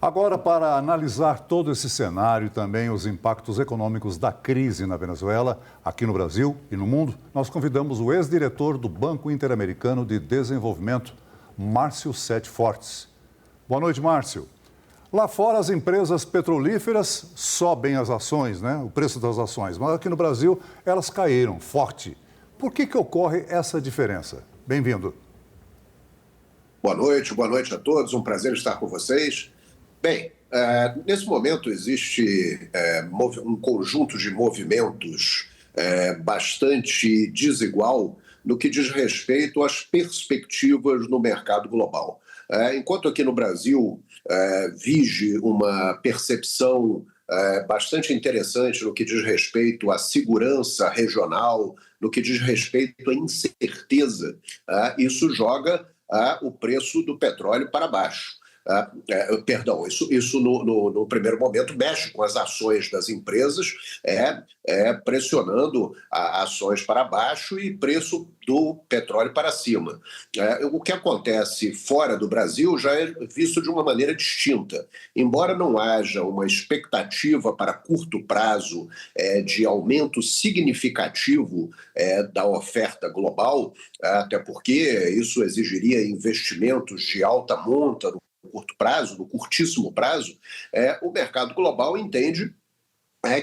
Agora, para analisar todo esse cenário e também os impactos econômicos da crise na Venezuela, aqui no Brasil e no mundo, nós convidamos o ex-diretor do Banco Interamericano de Desenvolvimento, Márcio Sete Fortes. Boa noite, Márcio. Lá fora, as empresas petrolíferas sobem as ações, né? O preço das ações, mas aqui no Brasil elas caíram forte. Por que ocorre essa diferença? Bem-vindo. Boa noite a todos, um prazer estar com vocês. Bem, nesse momento existe um conjunto de movimentos bastante desigual no que diz respeito às perspectivas no mercado global. Enquanto aqui no Brasil vige uma percepção bastante interessante no que diz respeito à segurança regional, no que diz respeito à incerteza, isso joga o preço do petróleo para baixo. Isso no primeiro momento mexe com as ações das empresas, pressionando ações para baixo e preço do petróleo para cima. O que acontece fora do Brasil já é visto de uma maneira distinta. Embora não haja uma expectativa para curto prazo de aumento significativo da oferta global, até porque isso exigiria investimentos de alta monta no curto prazo, no curtíssimo prazo, o mercado global entende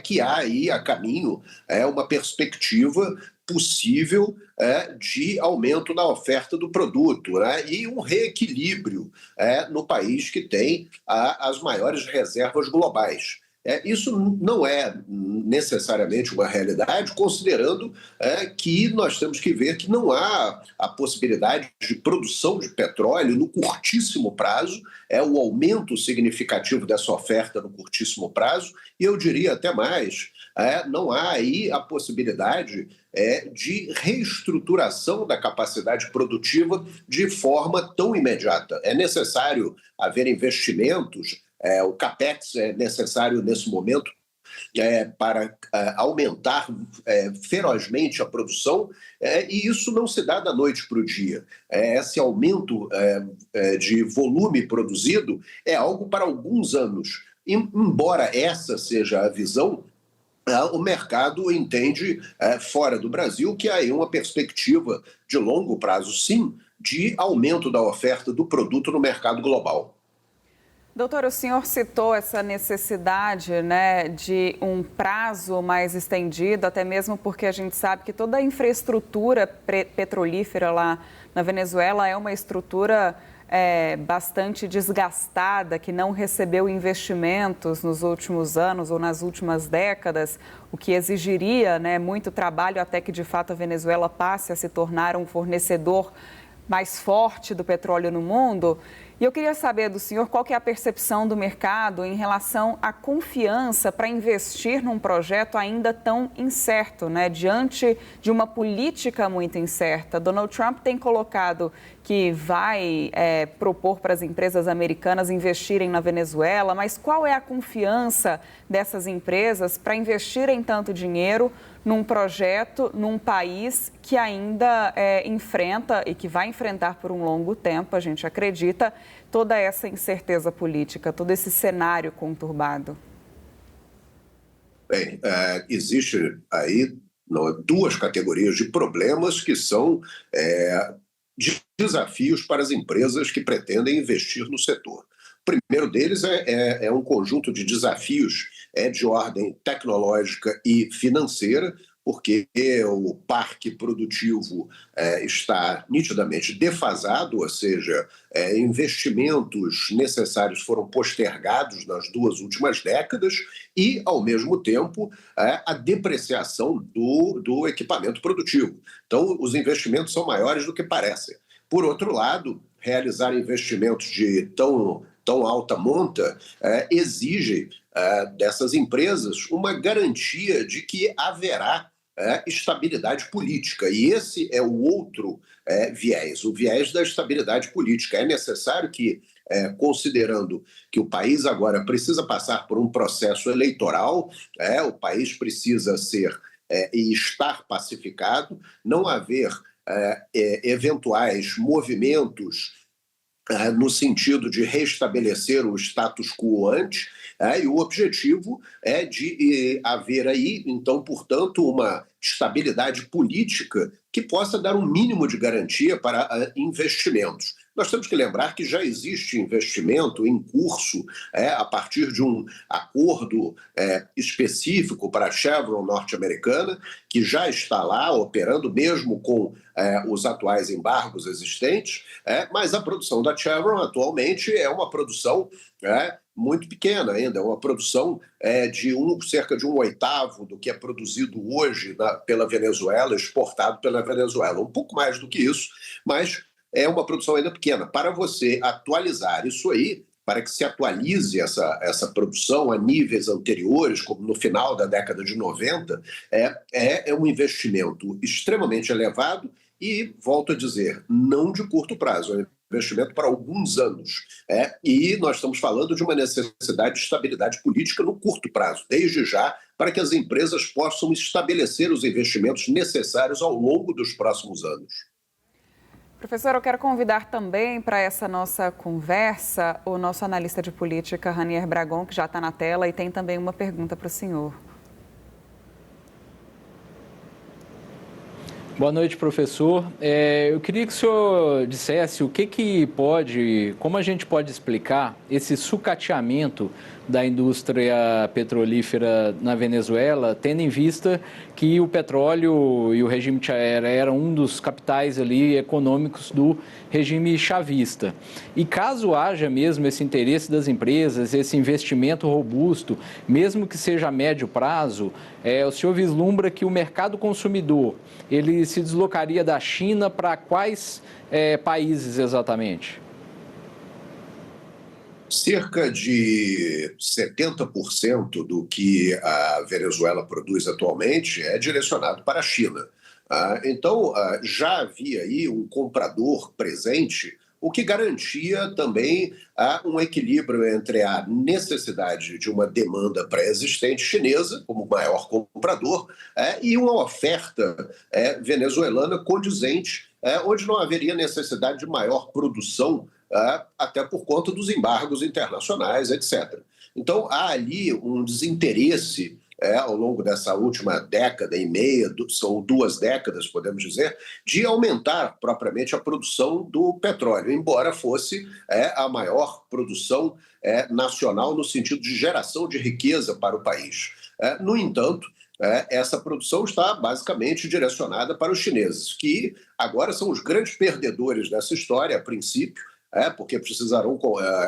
que há aí a caminho uma perspectiva possível de aumento na oferta do produto, e um reequilíbrio no país que tem as maiores reservas globais. Isso não é necessariamente uma realidade, considerando que nós temos que ver que não há a possibilidade de produção de petróleo no curtíssimo prazo, o aumento significativo dessa oferta no curtíssimo prazo, e eu diria até mais, não há aí a possibilidade de reestruturação da capacidade produtiva de forma tão imediata. É necessário haver investimentos. O CAPEX é necessário nesse momento para aumentar ferozmente a produção, e isso não se dá da noite para o dia. Esse aumento de volume produzido é algo para alguns anos. Embora essa seja a visão, o mercado entende, fora do Brasil, que há aí uma perspectiva de longo prazo, sim, de aumento da oferta do produto no mercado global. Doutor, o senhor citou essa necessidade, né, de um prazo mais estendido, até mesmo porque a gente sabe que toda a infraestrutura petrolífera lá na Venezuela é uma estrutura bastante desgastada, que não recebeu investimentos nos últimos anos ou nas últimas décadas, o que exigiria, né, muito trabalho até que, de fato, a Venezuela passe a se tornar um fornecedor mais forte do petróleo no mundo. E eu queria saber do senhor qual que é a percepção do mercado em relação à confiança para investir num projeto ainda tão incerto, né? Diante de uma política muito incerta. Donald Trump tem colocado que vai propor para as empresas americanas investirem na Venezuela, mas qual é a confiança dessas empresas para investirem tanto dinheiro num projeto, num país que ainda enfrenta e que vai enfrentar por um longo tempo, a gente acredita, toda essa incerteza política, todo esse cenário conturbado? Bem, existe aí duas categorias de problemas que são desafios para as empresas que pretendem investir no setor. O primeiro deles é um conjunto de desafios de ordem tecnológica e financeira, porque o parque produtivo está nitidamente defasado, ou seja, investimentos necessários foram postergados nas duas últimas décadas e, ao mesmo tempo, a depreciação do equipamento produtivo. Então, os investimentos são maiores do que parecem. Por outro lado, realizar investimentos de tão alta monta exige dessas empresas uma garantia de que haverá estabilidade política. E esse é o outro viés, o viés da estabilidade política. É necessário que, considerando que o país agora precisa passar por um processo eleitoral, o país precisa ser e estar pacificado, não haver eventuais movimentos no sentido de restabelecer o status quo ante, e o objetivo é de haver aí, então, portanto, uma estabilidade política que possa dar um mínimo de garantia para investimentos. Nós temos que lembrar que já existe investimento em curso a partir de um acordo específico para a Chevron norte-americana, que já está lá operando, mesmo com os atuais embargos existentes, mas a produção da Chevron atualmente é uma produção muito pequena ainda, é uma produção de cerca de 1/8 do que é produzido hoje pela Venezuela, exportado pela Venezuela. Um pouco mais do que isso, mas é uma produção ainda pequena. Para você atualizar isso aí, para que se atualize essa produção a níveis anteriores, como no final da década de 90, é um investimento extremamente elevado e, volto a dizer, não de curto prazo, é um investimento para alguns anos. E nós estamos falando de uma necessidade de estabilidade política no curto prazo, desde já, para que as empresas possam estabelecer os investimentos necessários ao longo dos próximos anos. Professor, eu quero convidar também para essa nossa conversa o nosso analista de política, Ranier Bragon, que já está na tela e tem também uma pergunta para o senhor. Boa noite, professor. Eu queria que o senhor dissesse como a gente pode explicar esse sucateamento da indústria petrolífera na Venezuela, tendo em vista que o petróleo e o regime era um dos capitais ali econômicos do regime chavista. E caso haja mesmo esse interesse das empresas, esse investimento robusto, mesmo que seja a médio prazo, o senhor vislumbra que o mercado consumidor ele se deslocaria da China para quais países exatamente? Cerca de 70% do que a Venezuela produz atualmente é direcionado para a China. Então, já havia aí um comprador presente, o que garantia também um equilíbrio entre a necessidade de uma demanda pré-existente chinesa, como maior comprador, e uma oferta venezuelana condizente, onde não haveria necessidade de maior produção, até por conta dos embargos internacionais, etc. Então, há ali um desinteresse ao longo dessa última década e meia, são 2 décadas, podemos dizer, de aumentar propriamente a produção do petróleo, embora fosse a maior produção nacional no sentido de geração de riqueza para o país. No entanto, essa produção está basicamente direcionada para os chineses, que agora são os grandes perdedores dessa história, a princípio, porque precisarão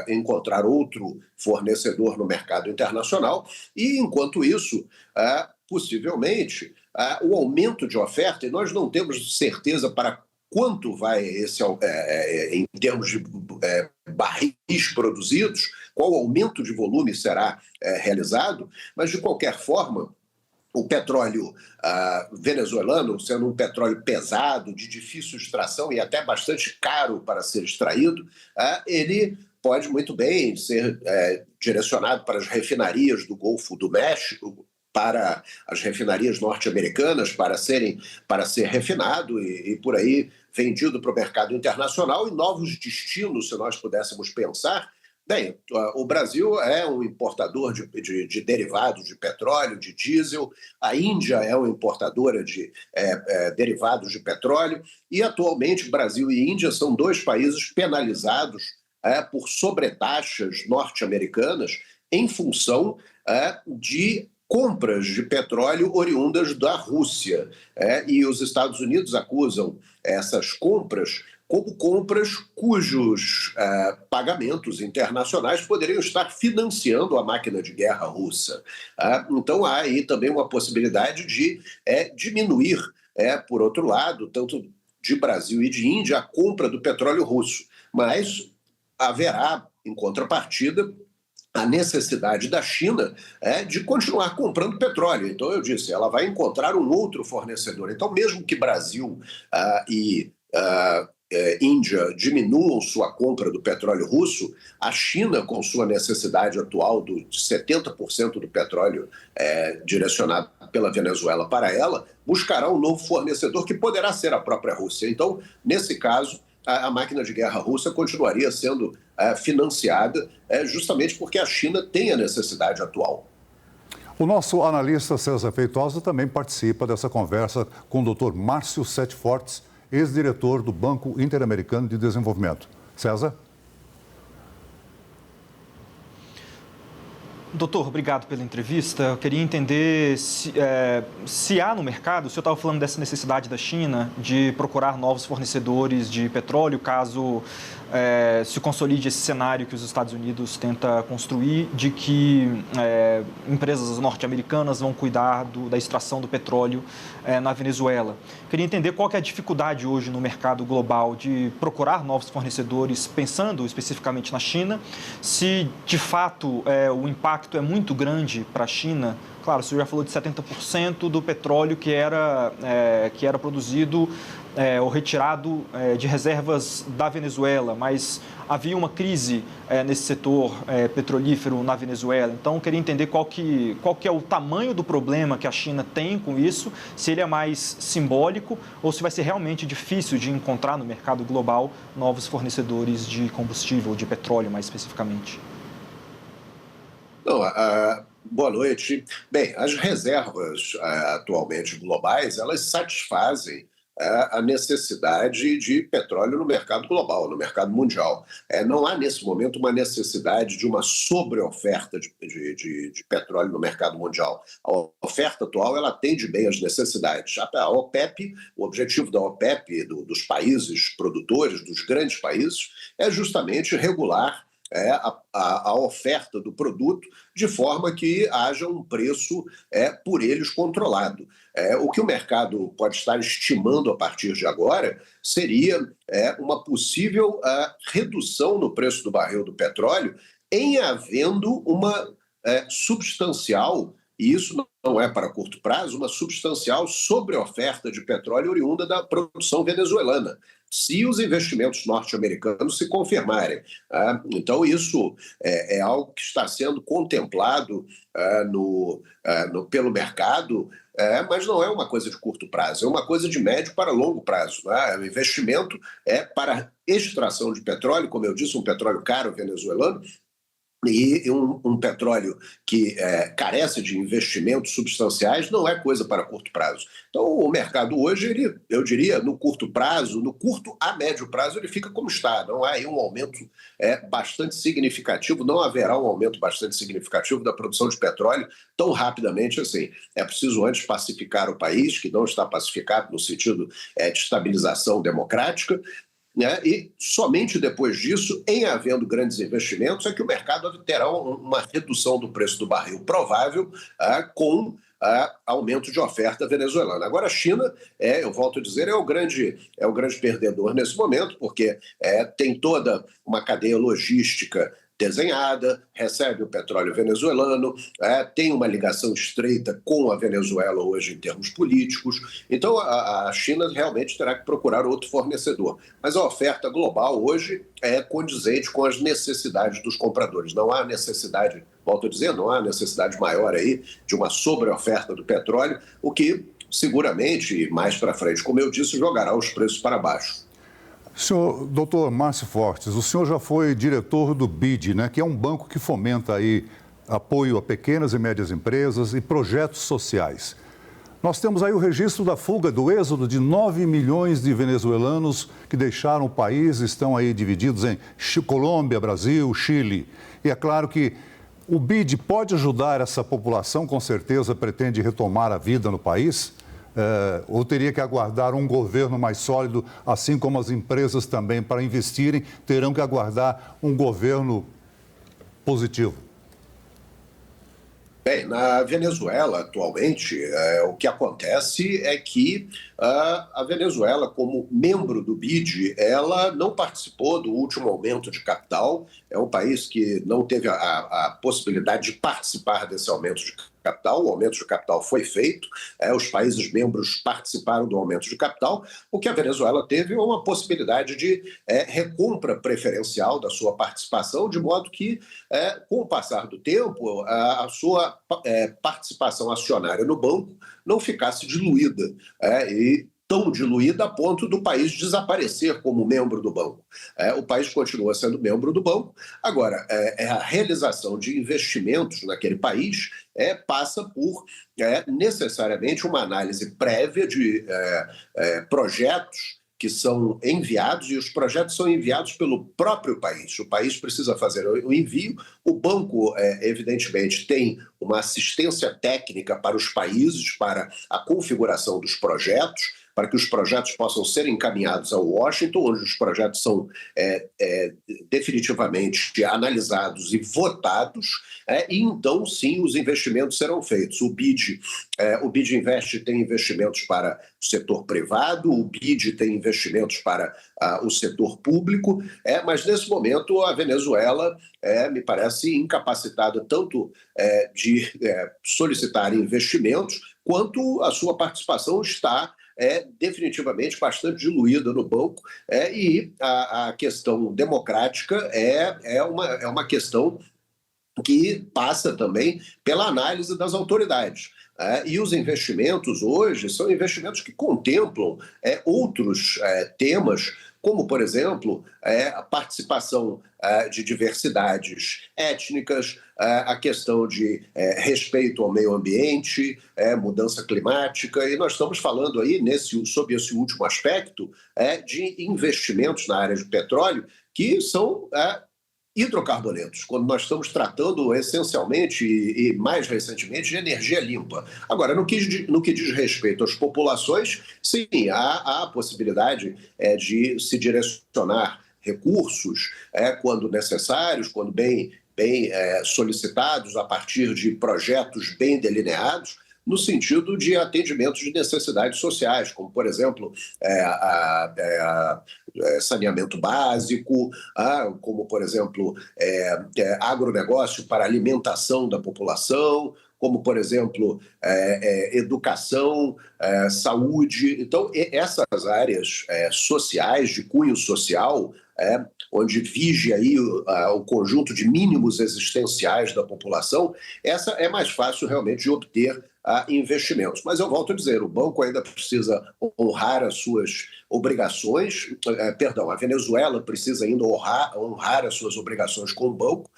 encontrar outro fornecedor no mercado internacional e, enquanto isso, possivelmente, o aumento de oferta, e nós não temos certeza para quanto vai esse, em termos de barris produzidos, qual aumento de volume será realizado, mas, de qualquer forma, o petróleo venezuelano, sendo um petróleo pesado, de difícil extração e até bastante caro para ser extraído, ele pode muito bem ser direcionado para as refinarias do Golfo do México, para as refinarias norte-americanas, para ser refinado e por aí vendido para o mercado internacional, e novos destinos, se nós pudéssemos pensar. Bem, o Brasil é um importador de derivados de petróleo, de diesel, a Índia é uma importadora de derivados de petróleo, e atualmente Brasil e Índia são 2 países penalizados por sobretaxas norte-americanas em função de compras de petróleo oriundas da Rússia. E os Estados Unidos acusam essas compras como compras cujos pagamentos internacionais poderiam estar financiando a máquina de guerra russa. Então, há aí também uma possibilidade de diminuir, por outro lado, tanto de Brasil e de Índia, a compra do petróleo russo. Mas haverá, em contrapartida, a necessidade da China de continuar comprando petróleo. Então, eu disse, ela vai encontrar um outro fornecedor. Então, mesmo que Brasil e Índia diminuam sua compra do petróleo russo, a China, com sua necessidade atual de 70% do petróleo direcionado pela Venezuela para ela, buscará um novo fornecedor que poderá ser a própria Rússia. Então, nesse caso, a máquina de guerra russa continuaria sendo financiada justamente porque a China tem a necessidade atual. O nosso analista César Feitosa também participa dessa conversa com o Dr. Márcio Sete Fortes, ex-diretor do Banco Interamericano de Desenvolvimento. César? Doutor, obrigado pela entrevista. Eu queria entender se há no mercado, o senhor estava falando dessa necessidade da China de procurar novos fornecedores de petróleo, caso se consolide esse cenário que os Estados Unidos tenta construir, de que empresas norte-americanas vão cuidar da extração do petróleo na Venezuela. Queria entender qual que é a dificuldade hoje no mercado global de procurar novos fornecedores, pensando especificamente na China, se de fato o impacto é muito grande para a China. Claro, o senhor já falou de 70% do petróleo que era produzido ou retirado de reservas da Venezuela, mas havia uma crise nesse setor petrolífero na Venezuela. Então, eu queria entender qual que é o tamanho do problema que a China tem com isso, se ele é mais simbólico ou se vai ser realmente difícil de encontrar no mercado global novos fornecedores de combustível, de petróleo mais especificamente. Não, boa noite. Bem, as reservas atualmente globais, elas satisfazem a necessidade de petróleo no mercado global, no mercado mundial. Não há, nesse momento, uma necessidade de uma sobreoferta de petróleo no mercado mundial. A oferta atual, ela atende bem às necessidades. A OPEP, o objetivo da OPEP, dos países produtores, dos grandes países, é justamente regular a oferta do produto de forma que haja um preço por eles controlado. O que o mercado pode estar estimando a partir de agora seria uma possível redução no preço do barril do petróleo em havendo uma substancial, e isso não é para curto prazo, uma substancial sobreoferta de petróleo oriunda da produção venezuelana, se os investimentos norte-americanos se confirmarem. Então, isso é algo que está sendo contemplado pelo mercado, mas não é uma coisa de curto prazo, é uma coisa de médio para longo prazo. O investimento para extração de petróleo, como eu disse, um petróleo caro venezuelano, e um petróleo que carece de investimentos substanciais não é coisa para curto prazo. Então, o mercado hoje, eu diria, no curto prazo, no curto a médio prazo, ele fica como está. Não há aí um aumento bastante significativo, não haverá um aumento bastante significativo da produção de petróleo tão rapidamente assim. É preciso antes pacificar o país, que não está pacificado no sentido de estabilização democrática, e somente depois disso, em havendo grandes investimentos, é que o mercado terá uma redução do preço do barril provável com aumento de oferta venezuelana. Agora, a China, eu volto a dizer, é o grande perdedor nesse momento, porque tem toda uma cadeia logística desenhada, recebe o petróleo venezuelano, tem uma ligação estreita com a Venezuela hoje em termos políticos. Então, a China realmente terá que procurar outro fornecedor. Mas a oferta global hoje é condizente com as necessidades dos compradores. Não há necessidade, volto a dizer, não há necessidade maior aí de uma sobreoferta do petróleo, o que seguramente, mais para frente, como eu disse, jogará os preços para baixo. Senhor Dr. Márcio Fortes, o senhor já foi diretor do BID, né, que é um banco que fomenta aí apoio a pequenas e médias empresas e projetos sociais. Nós temos aí o registro da fuga, do êxodo de 9 milhões de venezuelanos que deixaram o país, estão aí divididos em Colômbia, Brasil, Chile. E é claro que o BID pode ajudar essa população, com certeza pretende retomar a vida no país? Ou teria que aguardar um governo mais sólido, assim como as empresas também, para investirem, terão que aguardar um governo positivo? Bem, na Venezuela, atualmente, o que acontece é que a Venezuela, como membro do BID, ela não participou do último aumento de capital. É um país que não teve a possibilidade de participar desse aumento de capital. O aumento de capital foi feito, os países membros participaram do aumento de capital. O que a Venezuela teve é uma possibilidade de recompra preferencial da sua participação, de modo que, com o passar do tempo, a sua participação acionária no banco não ficasse diluída. E tão diluída a ponto do país desaparecer como membro do banco. O país continua sendo membro do banco. Agora, a realização de investimentos naquele país passa por necessariamente uma análise prévia de projetos que são enviados, e os projetos são enviados pelo próprio país. O país precisa fazer o envio, o banco, evidentemente, tem uma assistência técnica para os países, para a configuração dos projetos, para que os projetos possam ser encaminhados a Washington, onde os projetos são definitivamente analisados e votados, e então, sim, os investimentos serão feitos. O BID Invest tem investimentos para o setor privado, o BID tem investimentos para o setor público, mas nesse momento a Venezuela me parece incapacitada tanto de solicitar investimentos, quanto a sua participação está definitivamente bastante diluída no banco, e a questão democrática é uma questão que passa também pela análise das autoridades. E os investimentos hoje são investimentos que contemplam outros temas, como, por exemplo, a participação de diversidades étnicas, a questão de respeito ao meio ambiente, mudança climática, e nós estamos falando aí, sobre esse último aspecto, de investimentos na área de petróleo que são hidrocarbonetos, quando nós estamos tratando essencialmente e mais recentemente de energia limpa. Agora, no que diz respeito às populações, sim, há a possibilidade de se direcionar recursos quando necessários, quando bem solicitados, a partir de projetos bem delineados, no sentido de atendimento de necessidades sociais, como, por exemplo, saneamento básico, como, por exemplo, agronegócio para alimentação da população, como, por exemplo, educação, saúde. Então, essas áreas sociais, de cunho social, onde vige aí o conjunto de mínimos existenciais da população, essa é mais fácil realmente de obter investimentos. Mas eu volto a dizer, o banco ainda precisa honrar as suas obrigações, a Venezuela precisa ainda honrar as suas obrigações com o banco,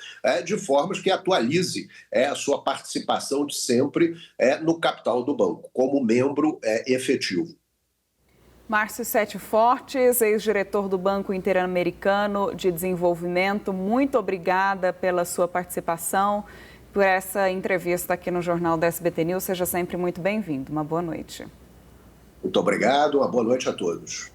de formas que atualize a sua participação de sempre no capital do banco, como membro efetivo. Márcio Sete Fortes, ex-diretor do Banco Interamericano de Desenvolvimento, muito obrigada pela sua participação, por essa entrevista aqui no Jornal da SBT News. Seja sempre muito bem-vindo. Uma boa noite. Muito obrigado, uma boa noite a todos.